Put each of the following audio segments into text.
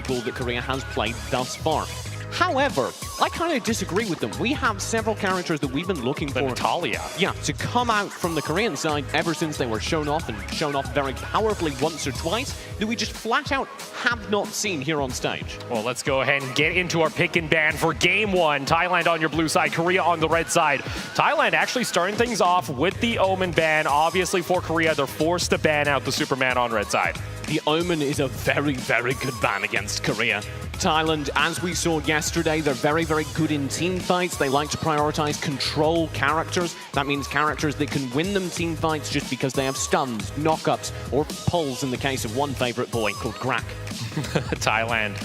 pool that Korea has played thus far. However, I kind of disagree with them. We have several characters that we've been looking for. Natalia. Yeah, to come out from the Korean side ever since they were shown off, and shown off very powerfully once or twice, that we just flat out have not seen here on stage. Well, let's go ahead and get into our pick and ban for game one. Thailand on your blue side, Korea on the red side. Thailand actually starting things off with the Omen ban. Obviously for Korea, they're forced to ban out the Superman on red side. The Omen is a very, very good ban against Korea. Thailand, as we saw yesterday, they're very, very good in team fights. They like to prioritize control characters. That means characters that can win them team fights just because they have stuns, knockups, or pulls in the case of one favorite boy called Grak. Thailand.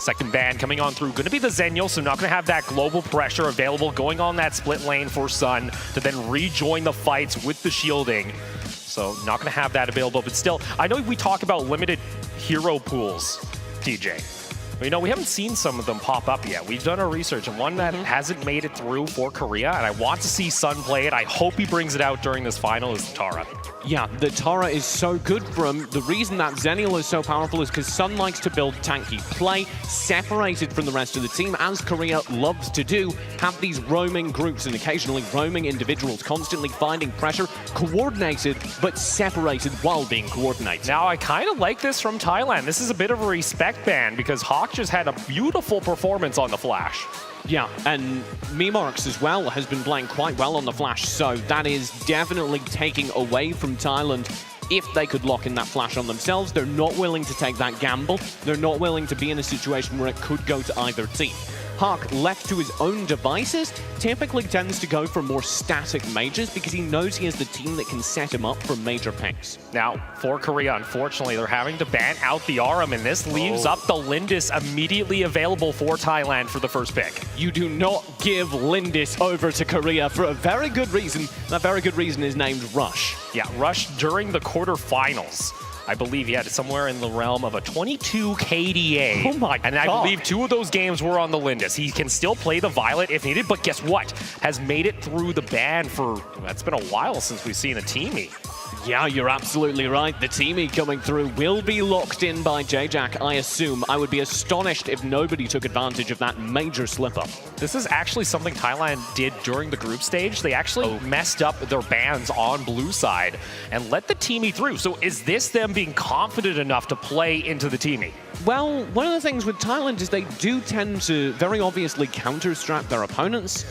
Second ban coming on through. Going to be the Zenyo, so not going to have that global pressure available. Going on that split lane for Sun to then rejoin the fights with the shielding. So not going to have that available, but still, I know we talk about limited hero pools, TJ. But, you know, we haven't seen some of them pop up yet. We've done our research, and one that hasn't made it through for Korea, and I want to see Sun play it. I hope he brings it out during this final, is the Tara. Yeah, the Tara is so good for him. The reason that Zenial is so powerful is because Sun likes to build tanky play, separated from the rest of the team, as Korea loves to do, have these roaming groups and occasionally roaming individuals, constantly finding pressure, coordinated, but separated while being coordinated. Now, I kind of like this from Thailand. This is a bit of a respect ban, because Hawk just had a beautiful performance on the Flash. Yeah, and Memarks as well has been playing quite well on the Flash, so that is definitely taking away from Thailand. If they could lock in that Flash on themselves, they're not willing to take that gamble. They're not willing to be in a situation where it could go to either team. Hawk, left to his own devices, typically tends to go for more static mages because he knows he has the team that can set him up for major picks. Now, for Korea, unfortunately, they're having to ban out the Aram, and this leaves up the Lindis immediately available for Thailand for the first pick. You do not give Lindis over to Korea for a very good reason. That very good reason is named Rush. Yeah, Rush during the quarterfinals. I believe he had somewhere in the realm of a 22 KDA. Oh my God. And I believe 2 of those games were on the Lindis. He can still play the Violet if needed, but guess what? Has made it through the ban for, it's been a while since we've seen a teamie. Yeah, you're absolutely right. The teamie coming through will be locked in by J-Jack, I assume. I would be astonished if nobody took advantage of that major slip-up. This is actually something Thailand did during the group stage. They actually messed up their bans on blue side and let the teamie through. So is this them being confident enough to play into the teamie? Well, one of the things with Thailand is they do tend to very obviously counter-strap their opponents.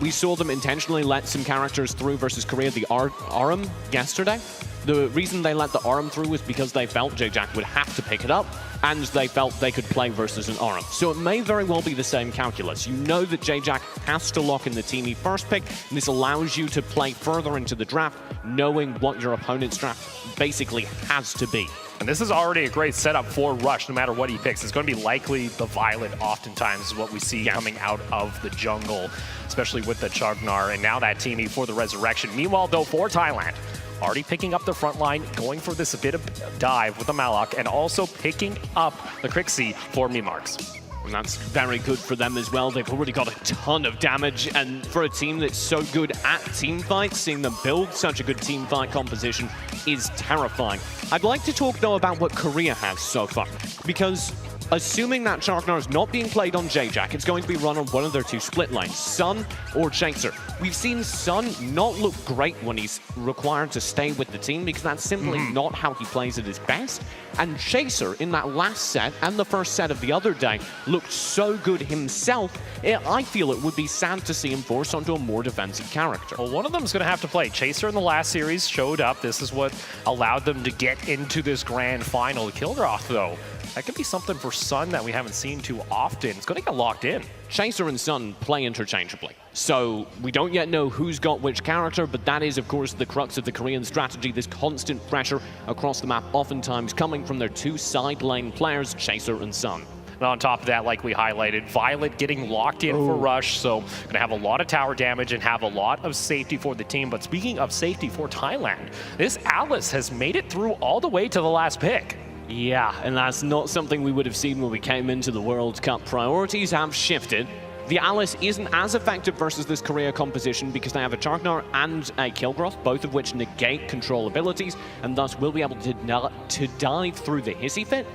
We saw them intentionally let some characters through versus Korea, the Aram yesterday. The reason they let the Aram through was because they felt J-Jack would have to pick it up, and they felt they could play versus an Aram. So it may very well be the same calculus. You know that J-Jack has to lock in the teamie first pick, and this allows you to play further into the draft, knowing what your opponent's draft basically has to be. And this is already a great setup for Rush, no matter what he picks. It's going to be likely the Violet oftentimes is what we see coming out of the jungle, especially with the Chagnar, and now that teamie for the Resurrection. Meanwhile, though, for Thailand, already picking up the front line, going for this a bit of dive with the Malak, and also picking up the Crixie for Memarks. And that's very good for them as well. They've already got a ton of damage, and for a team that's so good at team fights, seeing them build such a good team fight composition is terrifying. I'd like to talk, though, about what Korea has so far, because assuming that Chagnar is not being played on J-Jack, it's going to be run on one of their 2 split lanes, Sun or Chaser. We've seen Sun not look great when he's required to stay with the team because that's simply not how he plays at his best. And Chaser, in that last set and the first set of the other day, looked so good himself, I feel it would be sad to see him forced onto a more defensive character. Well, one of them is going to have to play. Chaser in the last series showed up. This is what allowed them to get into this grand final. Kilgroth, though, that could be something for Sun that we haven't seen too often. It's going to get locked in. Chaser and Sun play interchangeably. So we don't yet know who's got which character, but that is, of course, the crux of the Korean strategy, this constant pressure across the map, oftentimes coming from their 2 side lane players, Chaser and Sun. And on top of that, like we highlighted, Violet getting locked in for Rush, so going to have a lot of tower damage and have a lot of safety for the team. But speaking of safety for Thailand, this Alice has made it through all the way to the last pick. Yeah, and that's not something we would have seen when we came into the World Cup. Priorities have shifted. The Alice isn't as effective versus this Korea composition because they have a Chagnar and a Kilgroth, both of which negate control abilities, and thus will be able to dive through the Hissy Fit.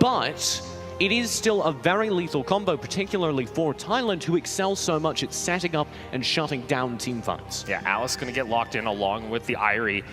But it is still a very lethal combo, particularly for Thailand, who excel so much at setting up and shutting down team fights. Yeah, Alice going to get locked in along with the Irie.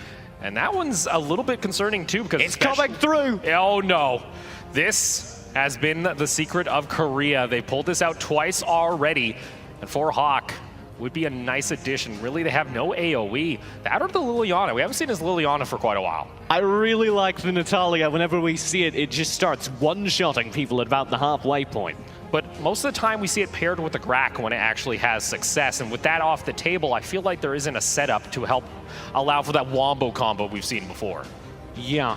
And that one's a little bit concerning too, because it's coming through! Oh no. This has been the secret of Korea. They pulled this out twice already. And for Hawk, would be a nice addition. Really, they have no AoE. That or the Liliana. We haven't seen his Liliana for quite a while. I really like the Natalia. Whenever we see it, it just starts one-shotting people at about the halfway point. But most of the time we see it paired with the Grak when it actually has success. And with that off the table, I feel like there isn't a setup to help allow for that Wombo combo we've seen before. Yeah,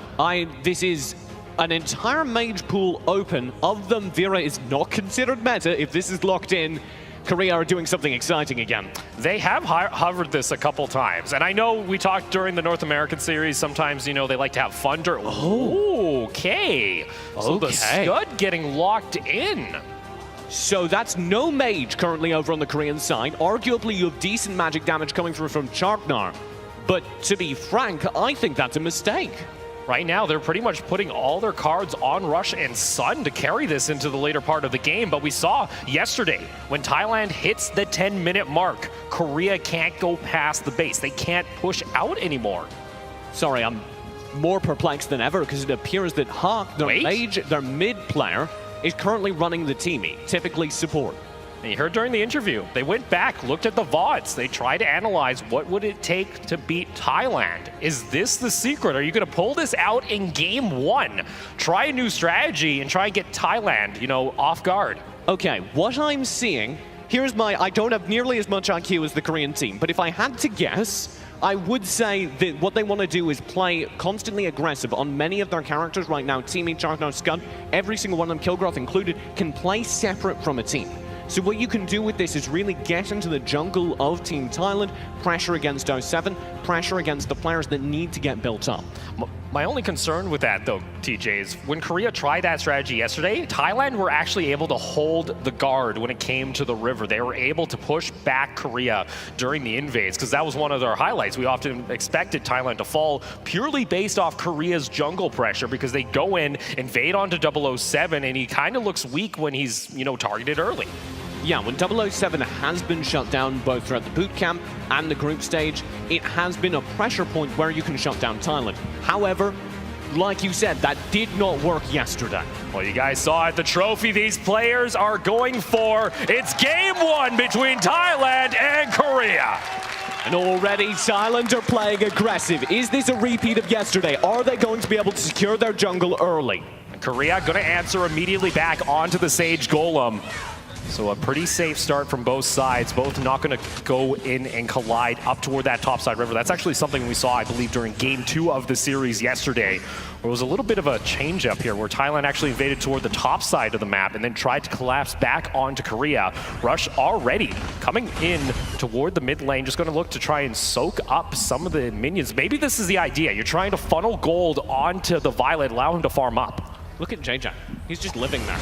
this is an entire mage pool open. Of them, Vera is not considered meta. If this is locked in, Korea are doing something exciting again. They have hovered this a couple times. And I know we talked during the North American series, sometimes, you know, they like to have fun. Okay. So the Scud getting locked in. So that's no mage currently over on the Korean side. Arguably, you have decent magic damage coming through from Charknar. But to be frank, I think that's a mistake. Right now, they're pretty much putting all their cards on Rush and Sun to carry this into the later part of the game. But we saw yesterday, when Thailand hits the 10-minute mark, Korea can't go past the base. They can't push out anymore. Sorry, I'm more perplexed than ever, because it appears that Hawk, their mage, their mid player, is currently running the teamie, typically support. And you heard during the interview, they went back, looked at the VODs. They tried to analyze what would it take to beat Thailand. Is this the secret? Are you going to pull this out in game one? Try a new strategy and try and get Thailand, you know, off guard. Okay, what I'm seeing, I don't have nearly as much IQ as the Korean team, but if I had to guess, I would say that what they want to do is play constantly aggressive on many of their characters right now. Teamie, Charknar, Scud, every single one of them, Kilgroth included, can play separate from a team. So what you can do with this is really get into the jungle of Team Thailand, pressure against 07, pressure against the players that need to get built up. My only concern with that, though, TJ, is when Korea tried that strategy yesterday, Thailand were actually able to hold the guard when it came to the river. They were able to push back Korea during the invades, because that was one of their highlights. We often expected Thailand to fall purely based off Korea's jungle pressure, because they go in, invade onto 007, and he kind of looks weak when he's, you know, targeted early. Yeah, when 007 has been shut down both throughout the boot camp and the group stage, it has been a pressure point where you can shut down Thailand. However, like you said, that did not work yesterday. Well, you guys saw it, the trophy these players are going for. It's game one between Thailand and Korea. And already Thailand are playing aggressive. Is this a repeat of yesterday? Are they going to be able to secure their jungle early? Korea going to answer immediately back onto the Sage Golem. So a pretty safe start from both sides, both not going to go in and collide up toward that topside river. That's actually something we saw, I believe, during game 2 of the series yesterday, where it was a little bit of a change up here, where Thailand actually invaded toward the top side of the map and then tried to collapse back onto Korea. Rush already coming in toward the mid lane, just going to look to try and soak up some of the minions. Maybe this is the idea. You're trying to funnel gold onto the Violet, allow him to farm up. Look at JJ. He's just living there.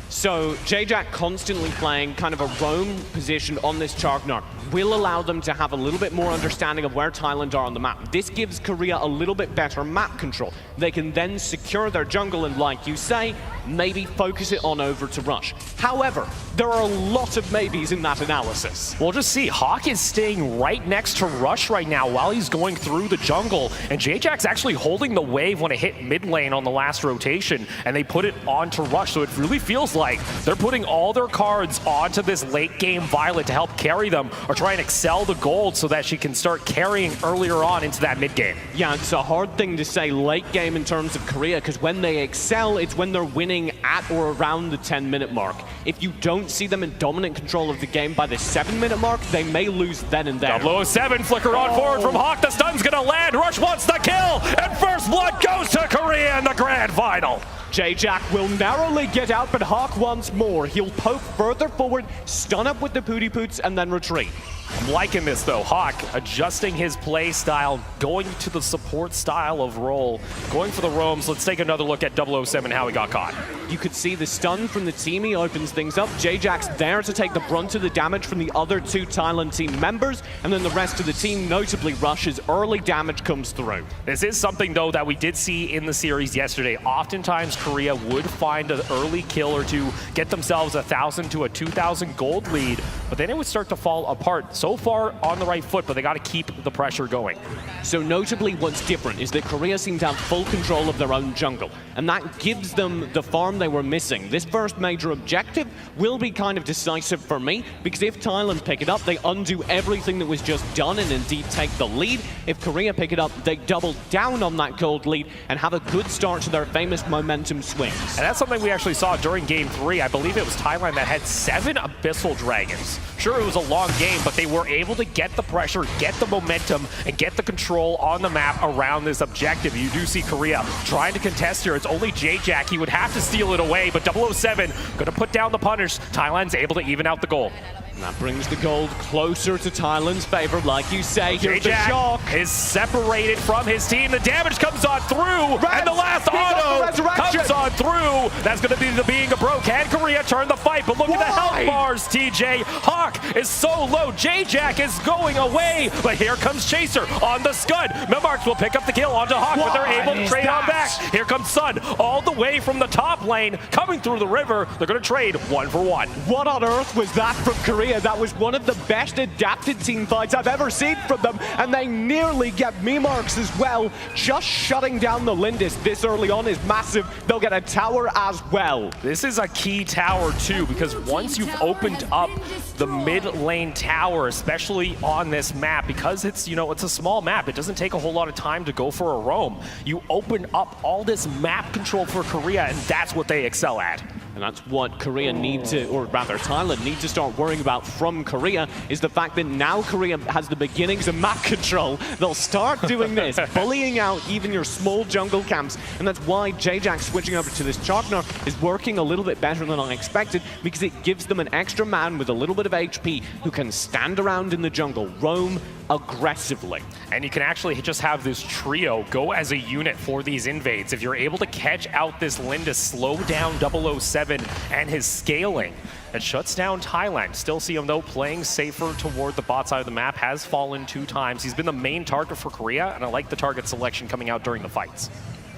So JJ constantly playing kind of a roam position on this Charknar will allow them to have a little bit more understanding of where Thailand are on the map. This gives Korea a little bit better map control. They can then secure their jungle and, like you say, maybe focus it on over to Rush. However, there are a lot of maybes in that analysis. We'll just see. Hawk is staying right next to Rush right now while he's going through the jungle, and J-Jack's actually holding the wave when it hit mid lane on the last rotation, and they put it onto Rush, so it really feels like they're putting all their cards onto this late game Violet to help carry them, or try and excel the gold so that she can start carrying earlier on into that mid game. Yeah, it's a hard thing to say late game in terms of Korea, because when they excel, it's when they're winning at or around the 10-minute mark. If you don't see them in dominant control of the game by the 7-minute mark, they may lose then and there. 007 flicker on forward from Hawk. The stun's gonna land. Rush wants the kill, and first blood goes to Korea in the grand final. J-Jack will narrowly get out, but Hawk wants more. He'll poke further forward, stun up with the Pooty Poots, and then retreat. I'm liking this though. Hawk adjusting his play style, going to the support style of role, going for the roams. Let's take another look at 007, how he got caught. You could see the stun from the teamie opens things up. J-Jack's there to take the brunt of the damage from the other 2 Thailand team members, and then the rest of the team, notably Rush's early damage, comes through. This is something though that we did see in the series series yesterday, oftentimes Korea would find an early kill or two, get themselves 1,000 to a 2,000 gold lead, but then it would start to fall apart. So far on the right foot, but they got to keep the pressure going. So notably what's different is that Korea seem to have full control of their own jungle, and that gives them the farm they were missing. This first major objective will be kind of decisive for me, because if Thailand pick it up, they undo everything that was just done and indeed take the lead. If Korea pick it up, they double down on that gold lead and have a good start to their famous momentum swings. And that's something we actually saw during Game 3. I believe it was Thailand that had 7 Abyssal Dragons. Sure, it was a long game, but they were able to get the pressure, get the momentum, and get the control on the map around this objective. You do see Korea trying to contest here. It's only J-Jack. He would have to steal it away, but 007 going to put down the punish. Thailand's able to even out the goal. And that brings the gold closer to Thailand's favor, like you say. Here's the shock. Is separated from his team. The damage comes on through, and the last auto comes on through. That's going to be the being a bro. Can Korea turn the fight? But look at the health bars, TJ. Hawk is so low. J-Jack is going away, but here comes Chaser on the Scud. Milmarks will pick up the kill onto Hawk, but they're able to trade on back. Here comes Sun, all the way from the top lane, coming through the river. They're going to trade 1 for 1. What on earth was that from Korea? That was one of the best adapted team fights I've ever seen from them, and they nearly get Milmarks as well. Just shutting down the Lindis this early on is massive. They'll get a tower as well. This is a key tower too, because once you've opened up the mid lane tower, especially on this map, because it's, you know, it's a small map, it doesn't take a whole lot of time to go for a roam. You open up all this map control for Korea, and that's what they excel at. And that's what Korea need to, or rather Thailand need to start worrying about from Korea, is the fact that now Korea has the beginnings of map control. They'll start doing this, bullying out even your small jungle camps. And that's why J-Jack switching over to this Chakner is working a little bit better than I expected, because it gives them an extra man with a little bit of HP who can stand around in the jungle, roam aggressively. And you can actually just have this trio go as a unit for these invades. If you're able to catch out this Linda, slow down 007 and his scaling, it shuts down Thailand. Still see him though playing safer toward the bot side of the map, has fallen 2 times. He's been the main target for Korea, and I like the target selection coming out during the fights.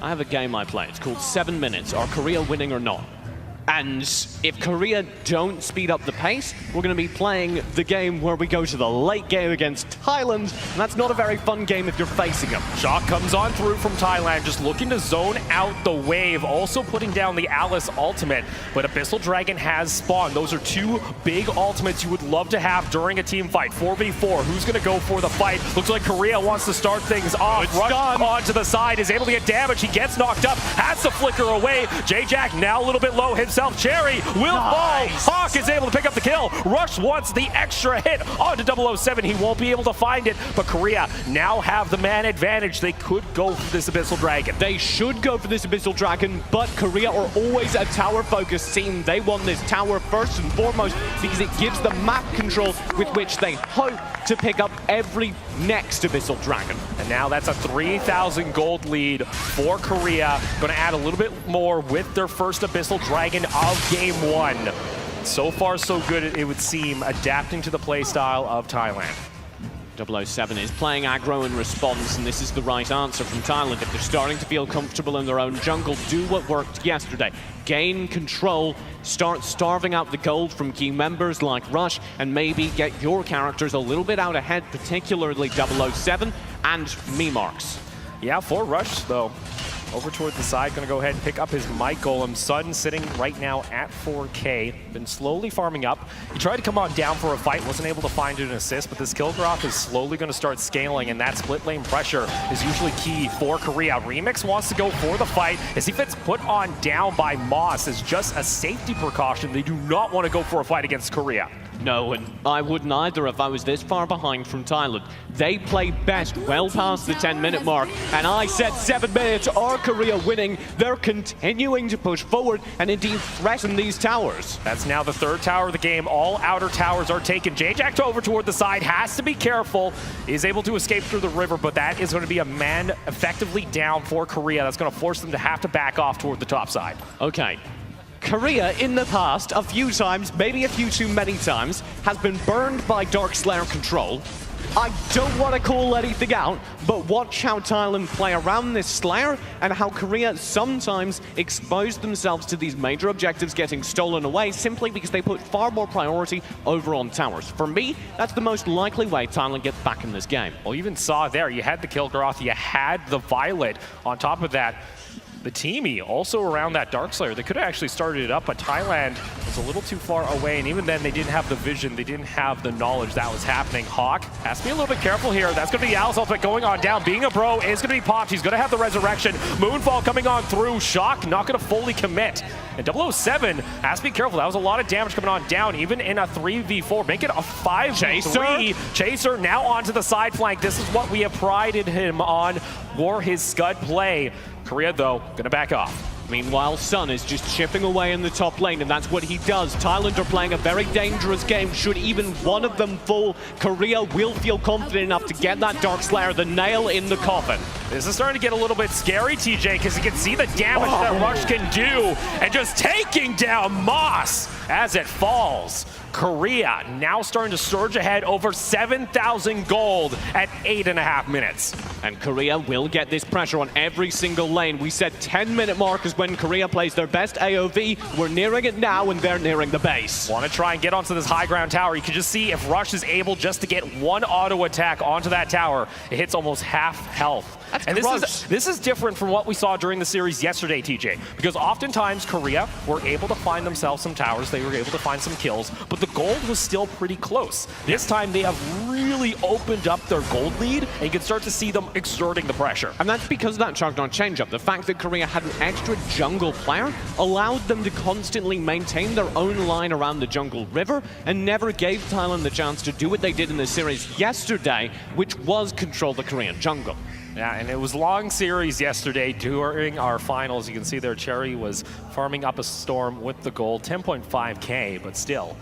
I have a game I play. It's called 7 Minutes. Are Korea winning or not? And if Korea don't speed up the pace, we're going to be playing the game where we go to the late game against Thailand, and that's not a very fun game if you're facing them. Shock comes on through from Thailand, just looking to zone out the wave, also putting down the Alice ultimate, but Abyssal Dragon has spawned. Those are 2 big ultimates you would love to have during a team fight. 4v4, who's going to go for the fight? Looks like Korea wants to start things off. Rush onto the side, is able to get damage, he gets knocked up, has to flicker away. J-Jack now a little bit low himself. Cherry will fall. Hawk is able to pick up the kill. Rush wants the extra hit onto 007. He won't be able to find it, but Korea now have the man advantage. They could go for this Abyssal Dragon. They should go for this Abyssal Dragon, but Korea are always a tower-focused team. They want this tower first and foremost because it gives the map control with which they hope to pick up every next Abyssal Dragon. And now that's a 3,000 gold lead for Korea. Going to add a little bit more with their first Abyssal Dragon of Game 1. So far, so good, it would seem, adapting to the playstyle of Thailand. 007 is playing aggro in response, and this is the right answer from Thailand. If they're starting to feel comfortable in their own jungle, do what worked yesterday. Gain control, start starving out the gold from key members like Rush, and maybe get your characters a little bit out ahead, particularly 007 and Milmarks. Yeah, for Rush, though. Over toward the side, going to go ahead and pick up his Might Golem. Sun sitting right now at 4K. Been slowly farming up. He tried to come on down for a fight, wasn't able to find an assist, but this Kilgraph is slowly going to start scaling, and that split lane pressure is usually key for Korea. Remix wants to go for the fight as he gets put on down by Moss as just a safety precaution. They do not want to go for a fight against Korea. No, and I wouldn't either if I was this far behind from Thailand. They played best well past the 10-minute mark, and I said 7 minutes, are Korea winning? They're continuing to push forward and indeed threaten these towers. That's now the 3rd tower of the game. All outer towers are taken. J-Jack over toward the side, has to be careful. Is able to escape through the river, but that is going to be a man effectively down for Korea. That's going to force them to have to back off toward the top side. Okay. Korea, in the past, a few times, maybe a few too many times, has been burned by Dark Slayer control, I don't want to call anything out, but watch how Thailand play around this Slayer and how Korea sometimes expose themselves to these major objectives getting stolen away simply because they put far more priority over on towers. For me, that's the most likely way Thailand gets back in this game. Well, you even saw there, you had the Kilgoroth, you had the Violet. On top of that, the teamie also around that Darkslayer. They could have actually started it up, but Thailand was a little too far away, and even then they didn't have the vision, they didn't have the knowledge that was happening. Hawk has to be a little bit careful here. That's going to be Al's ultimate going on down. Being a bro is going to be popped. He's going to have the resurrection. Moonfall coming on through. Shock not going to fully commit. And 007 has to be careful. That was a lot of damage coming on down, even in a 3v4. Make it a 5v3. Chaser now onto the side flank. This is what we have prided him on, for his scud play. Korea, though, gonna back off. Meanwhile, Sun is just chipping away in the top lane, and that's what he does. Thailand are playing a very dangerous game. Should even one of them fall, Korea will feel confident enough to get that Darkslayer, the nail in the coffin. This is starting to get a little bit scary, TJ, because you can see the damage that Rush can do, and just taking down Moss as it falls. Korea now starting to surge ahead, over 7,000 gold at 8.5 minutes. And Korea will get this pressure on every single lane. We said 10-minute mark is when Korea plays their best AOV. We're nearing it now, and they're nearing the base. Want to try and get onto this high ground tower. You can just see if Rush is able just to get one auto attack onto that tower, it hits almost half health. And this is different from what we saw during the series yesterday, TJ, because oftentimes Korea were able to find themselves some towers, they were able to find some kills, but the gold was still pretty close. This time they have really opened up their gold lead, and you can start to see them exerting the pressure. And that's because of that Chugnon change-up. The fact that Korea had an extra jungle player allowed them to constantly maintain their own line around the jungle river and never gave Thailand the chance to do what they did in the series yesterday, which was control the Korean jungle. Yeah, and it was long series yesterday during our finals. You can see there Cherry was farming up a storm with the gold, 10.5k, but still.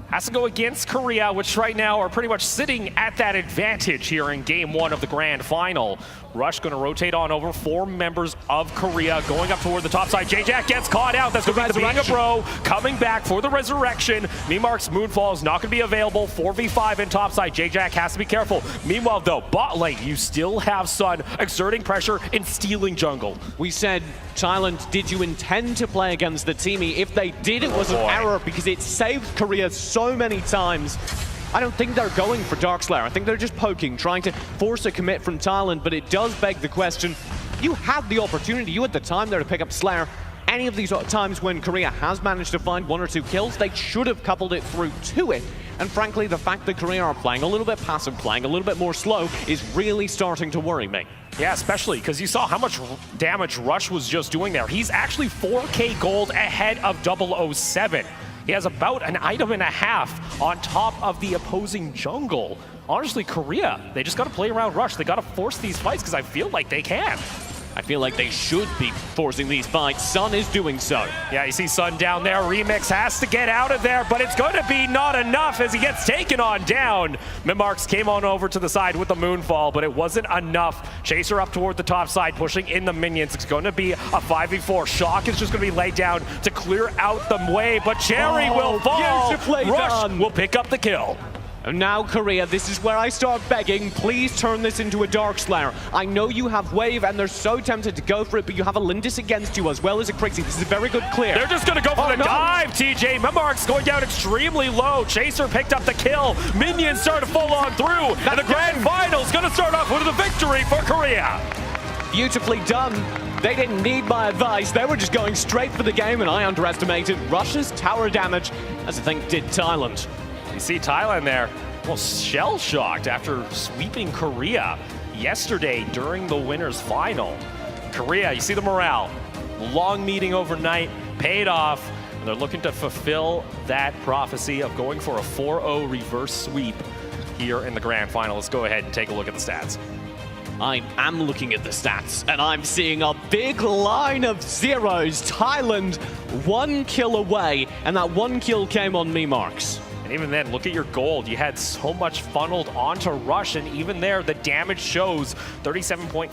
Has to go against Korea, which right now are pretty much sitting at that advantage here in game one of the grand final. Rush going to rotate on over 4 members of Korea, going up toward the top side. J-Jack gets caught out. That's going to be the Being a Bro coming back for the resurrection. Memark's Moonfall is not going to be available. 4v5 in top side. J-Jack has to be careful. Meanwhile, though, bot lane, you still have Sun exerting pressure and stealing jungle. We said, Thailand, did you intend to play against the teamie? If they did, it was an error because it saved Korea so many times. I don't think they're going for Darkslayer. I think they're just poking, trying to force a commit from Thailand, but it does beg the question. You had the opportunity, you had the time there to pick up Slayer. Any of these times when Korea has managed to find 1 or 2 kills, they should have coupled it through to it. And frankly, the fact that Korea are playing a little bit passive, playing a little bit more slow, is really starting to worry me. Yeah, especially because you saw how much damage Rush was just doing there. He's actually 4k gold ahead of 007. He has about an item and a half on top of the opposing jungle. Honestly, Korea, they just got to play around Rush. They got to force these fights because I feel like they can. I feel like they should be forcing these fights. Sun is doing so. Yeah, you see Sun down there. Remix has to get out of there, but it's going to be not enough as he gets taken on down. Mimarks came on over to the side with the Moonfall, but it wasn't enough. Chaser up toward the top side, pushing in the minions. It's going to be a 5v4. Shock is just going to be laid down to clear out the way, but Cherry will fall. Rush will pick up the kill. And now, Korea, this is where I start begging, please turn this into a Darkslayer. I know you have Wave, and they're so tempted to go for it, but you have a Lindis against you as well as a Crazy. This is a very good clear. They're just going to go for the dive, TJ. Memark's going down extremely low. Chaser picked up the kill. Minions start to full on through. And the grand final is going to start off with a victory for Korea. Beautifully done. They didn't need my advice. They were just going straight for the game, and I underestimated Russia's tower damage, as I think did Thailand. You see Thailand there, well, shell-shocked after sweeping Korea yesterday during the winners' final. Korea, you see the morale. Long meeting overnight, paid off, and they're looking to fulfill that prophecy of going for a 4-0 reverse sweep here in the grand final. Let's go ahead and take a look at the stats. I am looking at the stats, and I'm seeing a big line of zeros. Thailand, 1 kill away, and that 1 kill came on Memarks. And even then, look at your gold. You had so much funneled onto Rush, and even there, the damage shows 37.5%.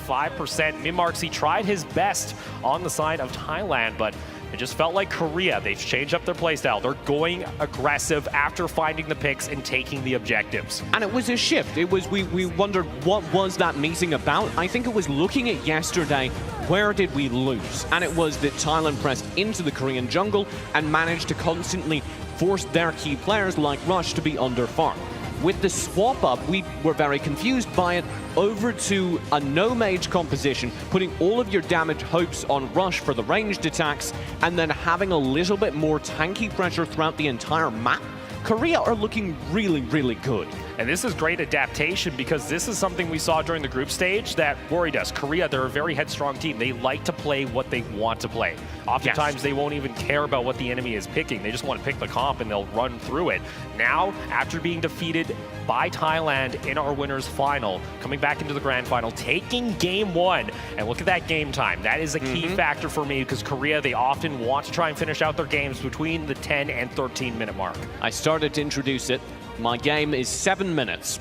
Mimarks, he tried his best on the side of Thailand, but It just felt like Korea. They've changed up their playstyle. They're going aggressive after finding the picks and taking the objectives. And it was a shift. It was, we wondered what was that meeting about. I think it was looking at yesterday, where did we lose? And it was that Thailand pressed into the Korean jungle and managed to constantly force their key players like Rush to be under farm. With the swap up, we were very confused by it, over to a no-mage composition, putting all of your damage hopes on Rush for the ranged attacks, and then having a little bit more tanky pressure throughout the entire map. Korea are looking really, really good. And this is great adaptation because this is something we saw during the group stage that worried us. Korea, they're a very headstrong team. They like to play what they want to play. Oftentimes, they won't even care about what the enemy is picking. They just want to pick the comp and they'll run through it. Now, after being defeated by Thailand in our winners final, coming back into the grand final, taking game one, and look at that game time. That is a key factor for me because Korea, they often want to try and finish out their games between the 10 and 13-minute mark. I started to introduce it. My game is 7 minutes.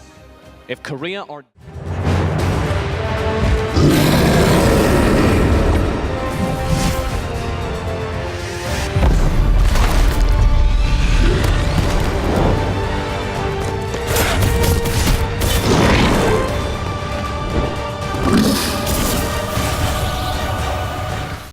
If Korea are...